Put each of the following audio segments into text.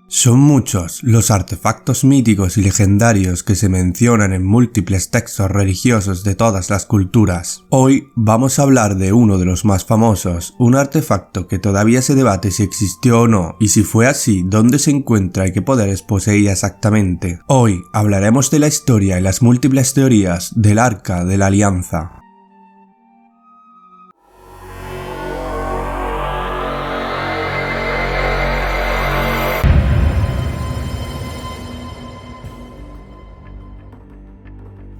Son muchos los artefactos míticos y legendarios que se mencionan en múltiples textos religiosos de todas las culturas. Hoy vamos a hablar de uno de los más famosos, un artefacto que todavía se debate si existió o no, y si fue así, dónde se encuentra y qué poderes poseía exactamente. Hoy hablaremos de la historia y las múltiples teorías del Arca de la Alianza.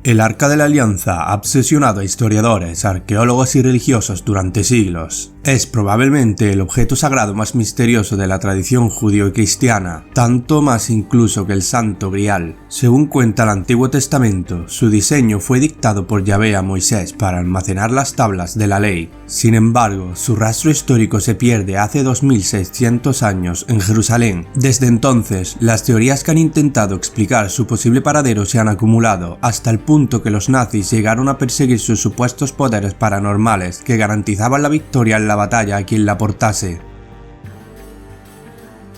El Arca de la Alianza ha obsesionado a historiadores, arqueólogos y religiosos durante siglos. Es probablemente el objeto sagrado más misterioso de la tradición judío y cristiana, tanto más incluso que el Santo Grial. Según cuenta el Antiguo Testamento, su diseño fue dictado por Yahvé a Moisés para almacenar las tablas de la ley. Sin embargo, su rastro histórico se pierde hace 2600 años en Jerusalén. Desde entonces, las teorías que han intentado explicar su posible paradero se han acumulado, hasta el punto que los nazis llegaron a perseguir sus supuestos poderes paranormales que garantizaban la victoria en la batalla a quien la portase.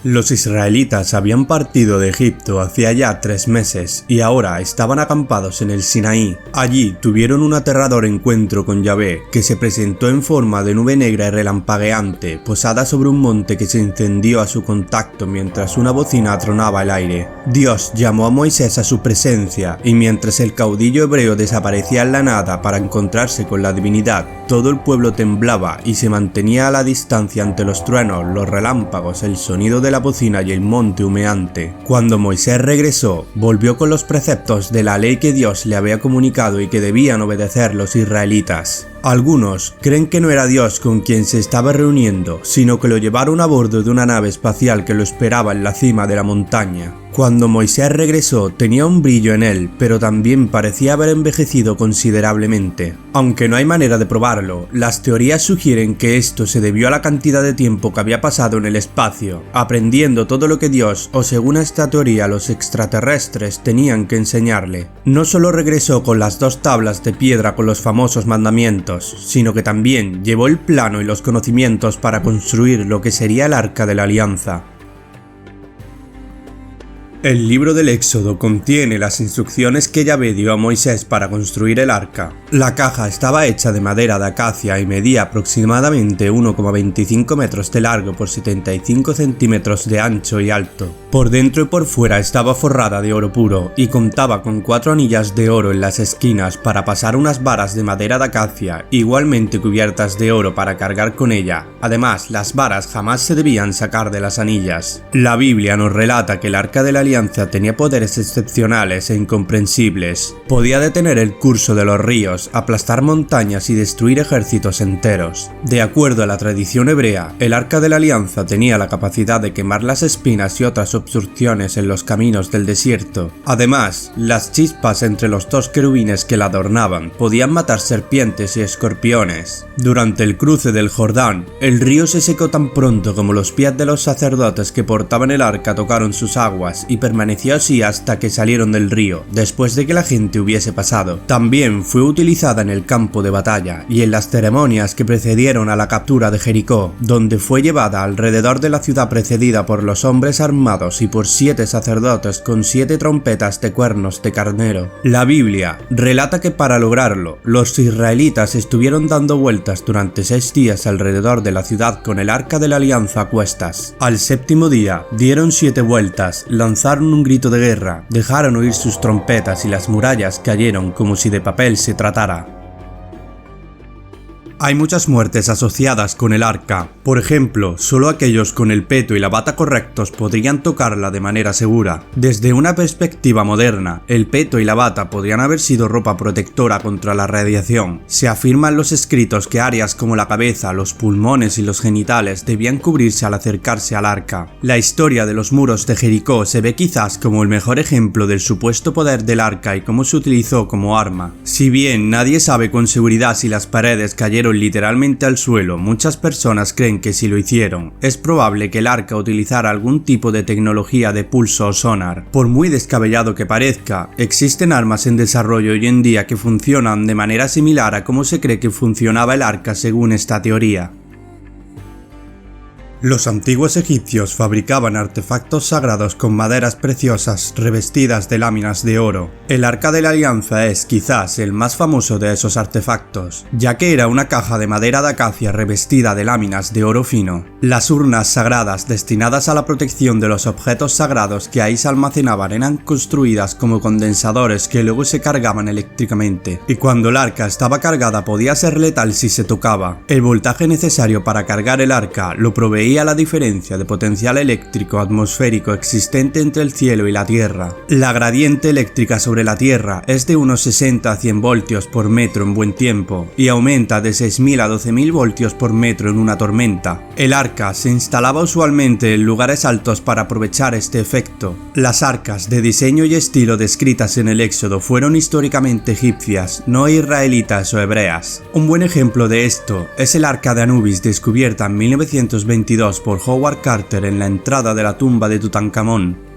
Los israelitas habían partido de Egipto hacía ya 3 meses y ahora estaban acampados en el Sinaí. Allí tuvieron un aterrador encuentro con Yahvé, que se presentó en forma de nube negra y relampagueante, posada sobre un monte que se encendió a su contacto mientras una bocina tronaba el aire. Dios llamó a Moisés a su presencia, y mientras el caudillo hebreo desaparecía en la nada para encontrarse con la divinidad, todo el pueblo temblaba y se mantenía a la distancia ante los truenos, los relámpagos, el sonido de la bocina y el monte humeante. Cuando Moisés regresó, volvió con los preceptos de la ley que Dios le había comunicado y que debían obedecer los israelitas. Algunos creen que no era Dios con quien se estaba reuniendo, sino que lo llevaron a bordo de una nave espacial que lo esperaba en la cima de la montaña. Cuando Moisés regresó tenía un brillo en él, pero también parecía haber envejecido considerablemente. Aunque no hay manera de probarlo, las teorías sugieren que esto se debió a la cantidad de tiempo que había pasado en el espacio, aprendiendo todo lo que Dios, o según esta teoría los extraterrestres, tenían que enseñarle. No solo regresó con las 2 tablas de piedra con los famosos mandamientos, sino que también llevó el plano y los conocimientos para construir lo que sería el Arca de la Alianza. El libro del Éxodo contiene las instrucciones que Yahvé dio a Moisés para construir el arca. La caja estaba hecha de madera de acacia y medía aproximadamente 1,25 metros de largo por 75 centímetros de ancho y alto. Por dentro y por fuera estaba forrada de oro puro y contaba con 4 anillas de oro en las esquinas para pasar unas varas de madera de acacia, igualmente cubiertas de oro para cargar con ella. Además, las varas jamás se debían sacar de las anillas. La Biblia nos relata que el Arca de la Alianza tenía poderes excepcionales e incomprensibles. Podía detener el curso de los ríos, aplastar montañas y destruir ejércitos enteros. De acuerdo a la tradición hebrea, el Arca de la Alianza tenía la capacidad de quemar las espinas y otras obstrucciones en los caminos del desierto. Además, las chispas entre los 2 querubines que la adornaban podían matar serpientes y escorpiones. Durante el cruce del Jordán, el río se secó tan pronto como los pies de los sacerdotes que portaban el arca tocaron sus aguas y permaneció así hasta que salieron del río, después de que la gente hubiese pasado. También fue utilizada en el campo de batalla y en las ceremonias que precedieron a la captura de Jericó, donde fue llevada alrededor de la ciudad precedida por los hombres armados y por 7 sacerdotes con 7 trompetas de cuernos de carnero. La Biblia relata que para lograrlo, los israelitas estuvieron dando vueltas durante 6 días alrededor de la ciudad con el Arca de la Alianza a cuestas. Al 7º día, dieron 7 vueltas, lanzaron un grito de guerra, dejaron oír sus trompetas y las murallas cayeron como si de papel se tratara. Hay muchas muertes asociadas con el arca. Por ejemplo, solo aquellos con el peto y la bata correctos podrían tocarla de manera segura. Desde una perspectiva moderna, el peto y la bata podrían haber sido ropa protectora contra la radiación. Se afirma en los escritos que áreas como la cabeza, los pulmones y los genitales debían cubrirse al acercarse al arca. La historia de los muros de Jericó se ve quizás como el mejor ejemplo del supuesto poder del arca y cómo se utilizó como arma. Si bien nadie sabe con seguridad si las paredes cayeron literalmente al suelo, muchas personas creen que si lo hicieron, es probable que el arca utilizara algún tipo de tecnología de pulso o sonar. Por muy descabellado que parezca, existen armas en desarrollo hoy en día que funcionan de manera similar a cómo se cree que funcionaba el arca según esta teoría. Los antiguos egipcios fabricaban artefactos sagrados con maderas preciosas revestidas de láminas de oro. El Arca de la Alianza es quizás el más famoso de esos artefactos, ya que era una caja de madera de acacia revestida de láminas de oro fino. Las urnas sagradas destinadas a la protección de los objetos sagrados que ahí se almacenaban eran construidas como condensadores que luego se cargaban eléctricamente, y cuando el arca estaba cargada podía ser letal si se tocaba. El voltaje necesario para cargar el arca lo proveía la diferencia de potencial eléctrico atmosférico existente entre el cielo y la Tierra. La gradiente eléctrica sobre la Tierra es de unos 60 a 100 voltios por metro en buen tiempo y aumenta de 6.000 a 12.000 voltios por metro en una tormenta. El arca se instalaba usualmente en lugares altos para aprovechar este efecto. Las arcas de diseño y estilo descritas en el Éxodo fueron históricamente egipcias, no israelitas o hebreas. Un buen ejemplo de esto es el arca de Anubis descubierta en 1922 por Howard Carter en la entrada de la tumba de Tutankamón.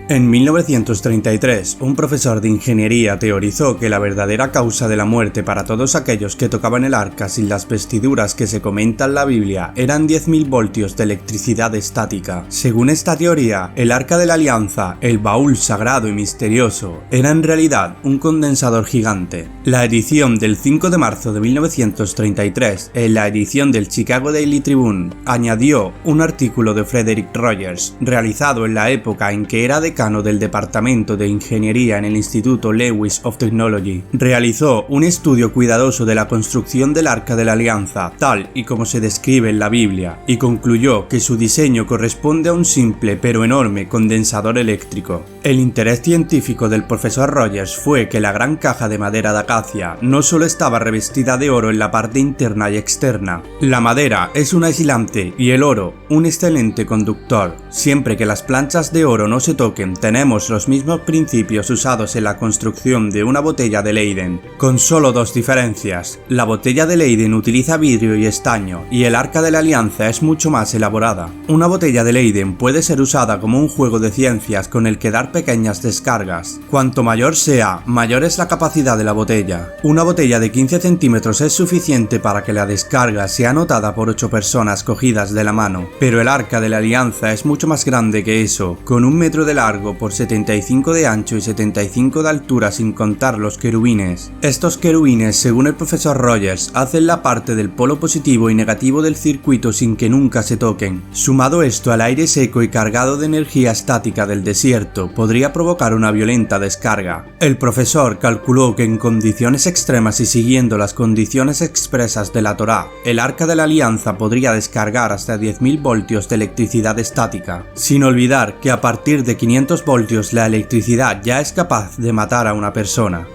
En 1933, un profesor de ingeniería teorizó que la verdadera causa de la muerte para todos aquellos que tocaban el arca sin las vestiduras que se comenta en la Biblia eran 10.000 voltios de electricidad estática. Según esta teoría, el Arca de la Alianza, el baúl sagrado y misterioso, era en realidad un condensador gigante. La edición del 5 de marzo de 1933, en la edición del Chicago Daily Tribune, añadió un artículo de Frederick Rogers, realizado en la época en que era decano del Departamento de Ingeniería en el Instituto Lewis of Technology. Realizó un estudio cuidadoso de la construcción del Arca de la Alianza, tal y como se describe en la Biblia, y concluyó que su diseño corresponde a un simple pero enorme condensador eléctrico. El interés científico del profesor Rogers fue que la gran caja de madera de acacia no solo estaba revestida de oro en la parte interna y externa. La madera es un aislante y el oro un excelente conductor. Siempre que las planchas de oro no se toquen, tenemos los mismos principios usados en la construcción de una botella de Leyden, con solo dos diferencias. La botella de Leyden utiliza vidrio y estaño, y el Arca de la Alianza es mucho más elaborada. Una botella de Leyden puede ser usada como un juego de ciencias con el que dar pequeñas descargas. Cuanto mayor sea, mayor es la capacidad de la botella. Una botella de 15 centímetros es suficiente para que la descarga sea notada por 8 personas cogidas de la mano, pero el Arca de la Alianza es mucho más grande que eso, con 1 metro de largo por 75 de ancho y 75 de altura sin contar los querubines. Estos querubines, según el profesor Rogers, hacen la parte del polo positivo y negativo del circuito sin que nunca se toquen. Sumado esto al aire seco y cargado de energía estática del desierto, podría provocar una violenta descarga. El profesor calculó que en condiciones extremas y siguiendo las condiciones expresas de la Torá, el Arca de la Alianza podría descargar hasta 10.000 voltios de electricidad estática, sin olvidar que a partir de 500 voltios la electricidad ya es capaz de matar a una persona.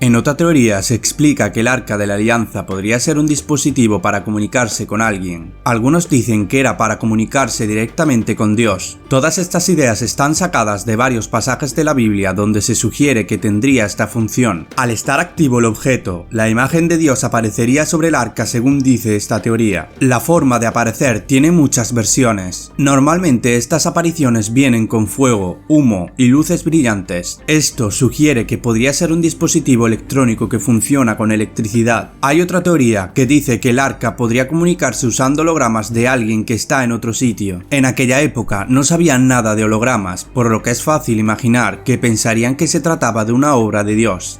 En otra teoría se explica que el Arca de la Alianza podría ser un dispositivo para comunicarse con alguien. Algunos dicen que era para comunicarse directamente con Dios. Todas estas ideas están sacadas de varios pasajes de la Biblia donde se sugiere que tendría esta función. Al estar activo el objeto, la imagen de Dios aparecería sobre el arca según dice esta teoría. La forma de aparecer tiene muchas versiones. Normalmente estas apariciones vienen con fuego, humo y luces brillantes. Esto sugiere que podría ser un dispositivo electrónico que funciona con electricidad. Hay otra teoría que dice que el arca podría comunicarse usando hologramas de alguien que está en otro sitio. En aquella época no sabían nada de hologramas, por lo que es fácil imaginar que pensarían que se trataba de una obra de Dios.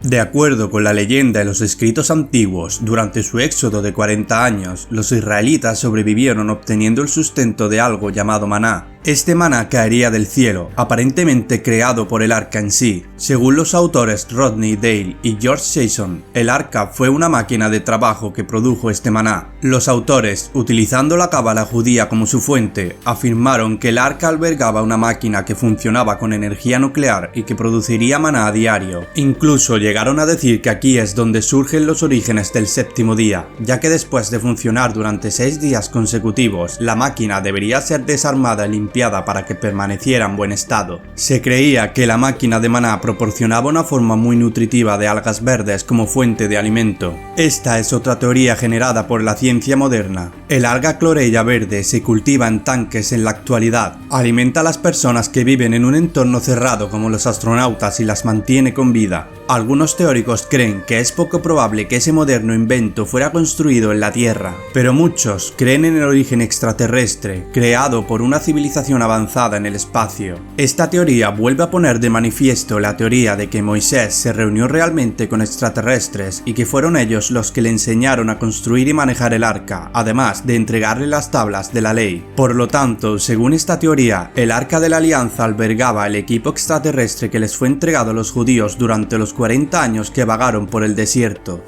De acuerdo con la leyenda y los escritos antiguos, durante su éxodo de 40 años, los israelitas sobrevivieron obteniendo el sustento de algo llamado maná. Este maná caería del cielo, aparentemente creado por el arca en sí. Según los autores Rodney Dale y George Jason, el arca fue una máquina de trabajo que produjo este maná. Los autores, utilizando la cábala judía como su fuente, afirmaron que el arca albergaba una máquina que funcionaba con energía nuclear y que produciría maná a diario. Incluso llegaron a decir que aquí es donde surgen los orígenes del séptimo día, ya que después de funcionar durante 6 días consecutivos, la máquina debería ser desarmada y limpiada limpiada para que permaneciera en buen estado. Se creía que la máquina de maná proporcionaba una forma muy nutritiva de algas verdes como fuente de alimento. Esta es otra teoría generada por la ciencia moderna. El alga clorella verde se cultiva en tanques en la actualidad. Alimenta a las personas que viven en un entorno cerrado como los astronautas y las mantiene con vida. Algunos teóricos creen que es poco probable que ese moderno invento fuera construido en la Tierra, pero muchos creen en el origen extraterrestre, creado por una civilización avanzada en el espacio. Esta teoría vuelve a poner de manifiesto la teoría de que Moisés se reunió realmente con extraterrestres y que fueron ellos los que le enseñaron a construir y manejar el arca, además de entregarle las tablas de la ley. Por lo tanto, según esta teoría, el arca de la alianza albergaba el equipo extraterrestre que les fue entregado a los judíos durante los 40 años que vagaron por el desierto.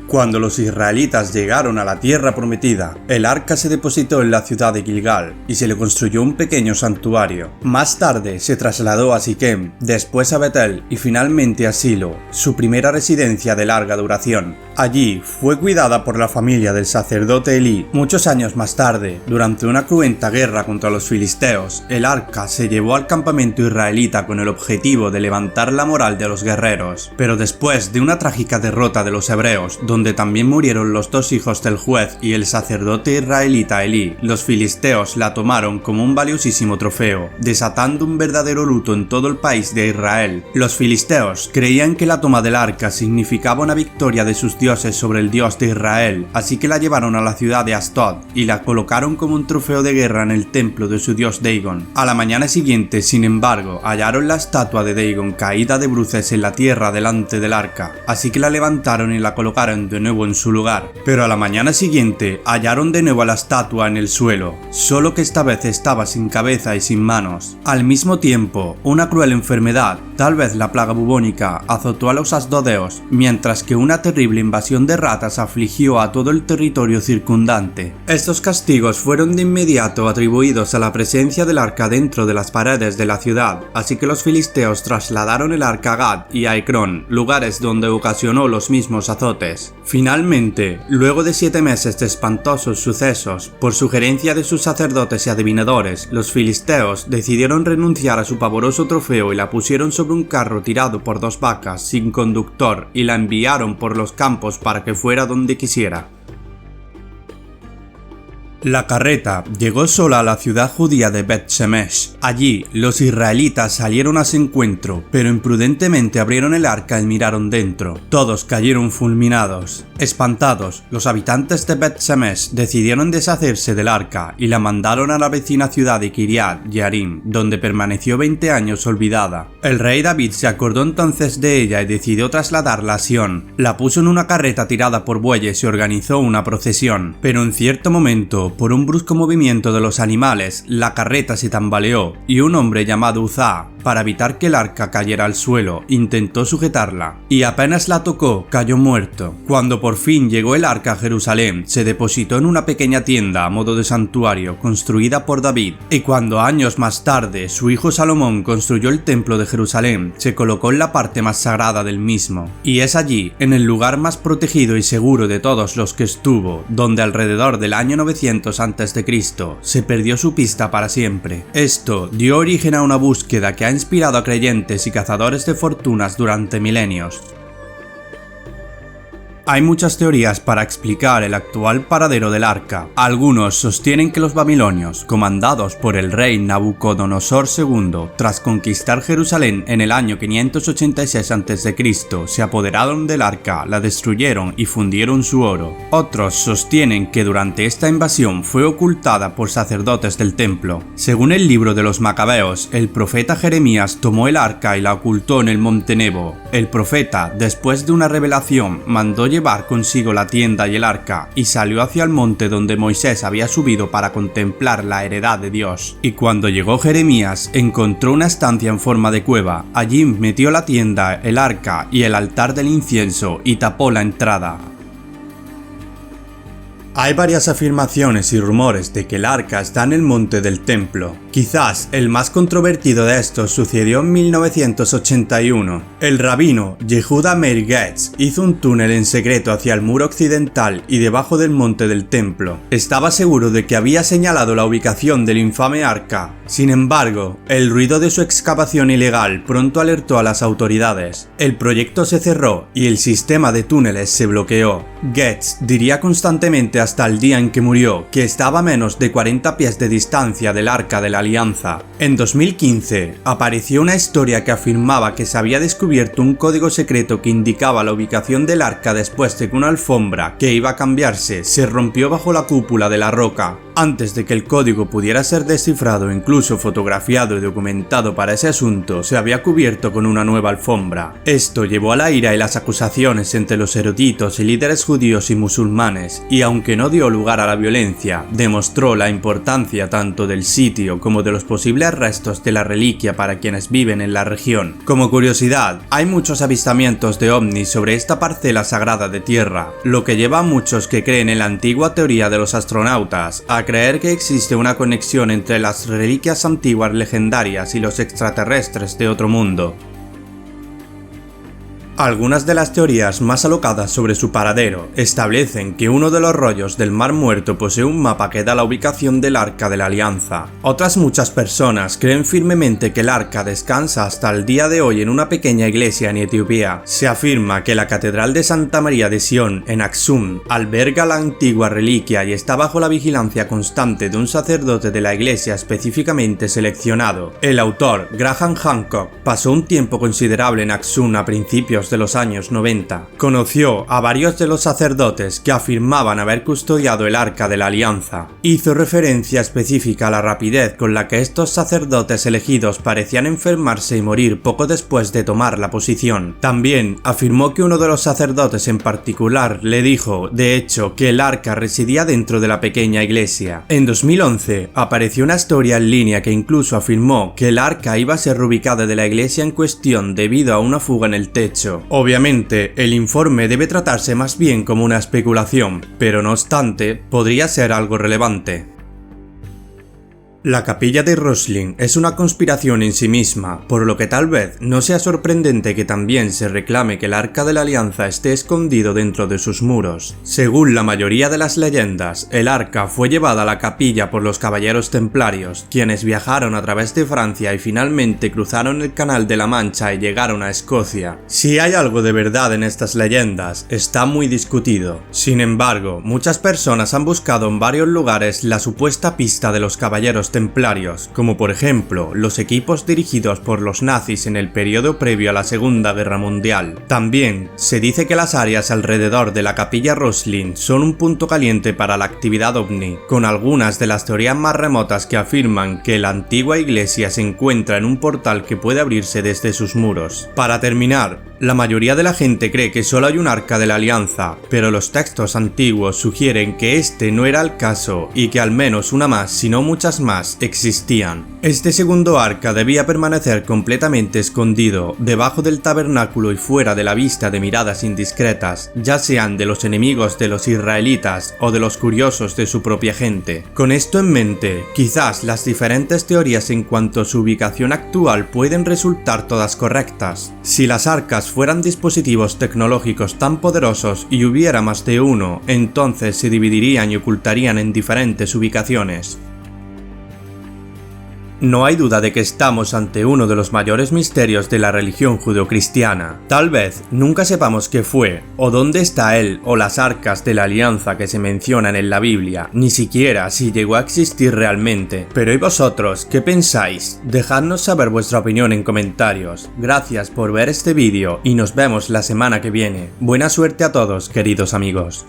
Cuando los israelitas llegaron a la tierra prometida, el arca se depositó en la ciudad de Gilgal y se le construyó un pequeño santuario. Más tarde se trasladó a Siquem, después a Betel y finalmente a Silo, su primera residencia de larga duración. Allí fue cuidada por la familia del sacerdote Elí. Muchos años más tarde, durante una cruenta guerra contra los filisteos, el arca se llevó al campamento israelita con el objetivo de levantar la moral de los guerreros. Pero después de una trágica derrota de los hebreos, donde también murieron los dos hijos del juez y el sacerdote israelita Elí, los filisteos la tomaron como un valiosísimo trofeo, desatando un verdadero luto en todo el país de Israel. Los filisteos creían que la toma del arca significaba una victoria de sus dioses sobre el Dios de Israel, así que la llevaron a la ciudad de Asdod y la colocaron como un trofeo de guerra en el templo de su dios Dagon. A la mañana siguiente, sin embargo, hallaron la estatua de Dagon caída de bruces en la tierra delante del arca, así que la levantaron y la colocaron de nuevo en su lugar. Pero a la mañana siguiente hallaron de nuevo a la estatua en el suelo, solo que esta vez estaba sin cabeza y sin manos. Al mismo tiempo, una cruel enfermedad, tal vez la plaga bubónica, azotó a los asdodeos, mientras que una terrible invasión de ratas afligió a todo el territorio circundante. Estos castigos fueron de inmediato atribuidos a la presencia del arca dentro de las paredes de la ciudad, así que los filisteos trasladaron el arca a Gad y a Ecrón, lugares donde ocasionó los mismos azotes. Finalmente, luego de 7 meses de espantosos sucesos, por sugerencia de sus sacerdotes y adivinadores, los filisteos decidieron renunciar a su pavoroso trofeo y la pusieron sobre un carro tirado por 2 vacas sin conductor y la enviaron por los campos para que fuera donde quisiera. La carreta llegó sola a la ciudad judía de Bet-Shemesh. Allí, los israelitas salieron a su encuentro, pero imprudentemente abrieron el arca y miraron dentro. Todos cayeron fulminados. Espantados, los habitantes de Bet-Shemesh decidieron deshacerse del arca y la mandaron a la vecina ciudad de Kiriat Jearim, donde permaneció 20 años olvidada. El rey David se acordó entonces de ella y decidió trasladarla a Sión. La puso en una carreta tirada por bueyes y organizó una procesión, pero en cierto momento, por un brusco movimiento de los animales, la carreta se tambaleó y un hombre llamado Uzá, para evitar que el arca cayera al suelo, intentó sujetarla, y apenas la tocó, cayó muerto. Cuando por fin llegó el arca a Jerusalén, se depositó en una pequeña tienda a modo de santuario construida por David, y cuando años más tarde su hijo Salomón construyó el templo de Jerusalén, se colocó en la parte más sagrada del mismo. Y es allí, en el lugar más protegido y seguro de todos los que estuvo, donde alrededor del año 900 a.C. se perdió su pista para siempre. Esto dio origen a una búsqueda que ha inspirado a creyentes y cazadores de fortunas durante milenios. Hay muchas teorías para explicar el actual paradero del arca. Algunos sostienen que los babilonios, comandados por el rey Nabucodonosor II, tras conquistar Jerusalén en el año 586 a.C., se apoderaron del arca, la destruyeron y fundieron su oro. Otros sostienen que durante esta invasión fue ocultada por sacerdotes del templo. Según el libro de los Macabeos, el profeta Jeremías tomó el arca y la ocultó en el monte Nebo. El profeta, después de una revelación, mandó llevar consigo la tienda y el arca, y salió hacia el monte donde Moisés había subido para contemplar la heredad de Dios. Y cuando llegó Jeremías, encontró una estancia en forma de cueva. Allí metió la tienda, el arca y el altar del incienso y tapó la entrada. Hay varias afirmaciones y rumores de que el arca está en el monte del templo. Quizás el más controvertido de estos sucedió en 1981. El rabino Yehuda Meir Getz hizo un túnel en secreto hacia el muro occidental y debajo del monte del templo. Estaba seguro de que había señalado la ubicación del infame arca. Sin embargo, el ruido de su excavación ilegal pronto alertó a las autoridades. El proyecto se cerró y el sistema de túneles se bloqueó. Getz diría constantemente hasta el día en que murió que estaba a menos de 40 pies de distancia del Arca de la Alianza. En 2015 apareció una historia que afirmaba que se había descubierto un código secreto que indicaba la ubicación del arca después de que una alfombra que iba a cambiarse se rompió bajo la cúpula de la roca. Antes de que el código pudiera ser descifrado e incluso fotografiado y documentado para ese asunto, se había cubierto con una nueva alfombra. Esto llevó a la ira y las acusaciones entre los eruditos y líderes judíos y musulmanes, y aunque no dio lugar a la violencia, demostró la importancia tanto del sitio como de los posibles restos de la reliquia para quienes viven en la región. Como curiosidad, hay muchos avistamientos de ovnis sobre esta parcela sagrada de tierra, lo que lleva a muchos que creen en la antigua teoría de los astronautas a creer que existe una conexión entre las reliquias antiguas legendarias y los extraterrestres de otro mundo. Algunas de las teorías más alocadas sobre su paradero establecen que uno de los rollos del Mar Muerto posee un mapa que da la ubicación del Arca de la Alianza. Otras muchas personas creen firmemente que el arca descansa hasta el día de hoy en una pequeña iglesia en Etiopía. Se afirma que la Catedral de Santa María de Sion en Aksum alberga la antigua reliquia y está bajo la vigilancia constante de un sacerdote de la iglesia específicamente seleccionado. El autor, Graham Hancock, pasó un tiempo considerable en Aksum a principios de los años 90. Conoció a varios de los sacerdotes que afirmaban haber custodiado el Arca de la Alianza. Hizo referencia específica a la rapidez con la que estos sacerdotes elegidos parecían enfermarse y morir poco después de tomar la posición. También afirmó que uno de los sacerdotes en particular le dijo, de hecho, que el Arca residía dentro de la pequeña iglesia. En 2011 apareció una historia en línea que incluso afirmó que el Arca iba a ser reubicada de la iglesia en cuestión debido a una fuga en el techo. Obviamente, el informe debe tratarse más bien como una especulación, pero no obstante, podría ser algo relevante. La capilla de Rosslyn es una conspiración en sí misma, por lo que tal vez no sea sorprendente que también se reclame que el Arca de la Alianza esté escondido dentro de sus muros. Según la mayoría de las leyendas, el arca fue llevada a la capilla por los caballeros templarios, quienes viajaron a través de Francia y finalmente cruzaron el Canal de la Mancha y llegaron a Escocia. Si hay algo de verdad en estas leyendas, está muy discutido. Sin embargo, muchas personas han buscado en varios lugares la supuesta pista de los caballeros templarios, como por ejemplo los equipos dirigidos por los nazis en el periodo previo a la Segunda Guerra Mundial. También se dice que las áreas alrededor de la capilla Rosslyn son un punto caliente para la actividad ovni, con algunas de las teorías más remotas que afirman que la antigua iglesia se encuentra en un portal que puede abrirse desde sus muros. Para terminar, la mayoría de la gente cree que solo hay un Arca de la Alianza, pero los textos antiguos sugieren que este no era el caso y que al menos una más, si no muchas más, existían. Este segundo arca debía permanecer completamente escondido, debajo del tabernáculo y fuera de la vista de miradas indiscretas, ya sean de los enemigos de los israelitas o de los curiosos de su propia gente. Con esto en mente, quizás las diferentes teorías en cuanto a su ubicación actual pueden resultar todas correctas. Si las arcas fueran dispositivos tecnológicos tan poderosos y hubiera más de uno, entonces se dividirían y ocultarían en diferentes ubicaciones. No hay duda de que estamos ante uno de los mayores misterios de la religión judeocristiana. Tal vez nunca sepamos qué fue, o dónde está él o las arcas de la alianza que se mencionan en la Biblia, ni siquiera si llegó a existir realmente. Pero ¿y vosotros qué pensáis? Dejadnos saber vuestra opinión en comentarios. Gracias por ver este vídeo y nos vemos la semana que viene. Buena suerte a todos, queridos amigos.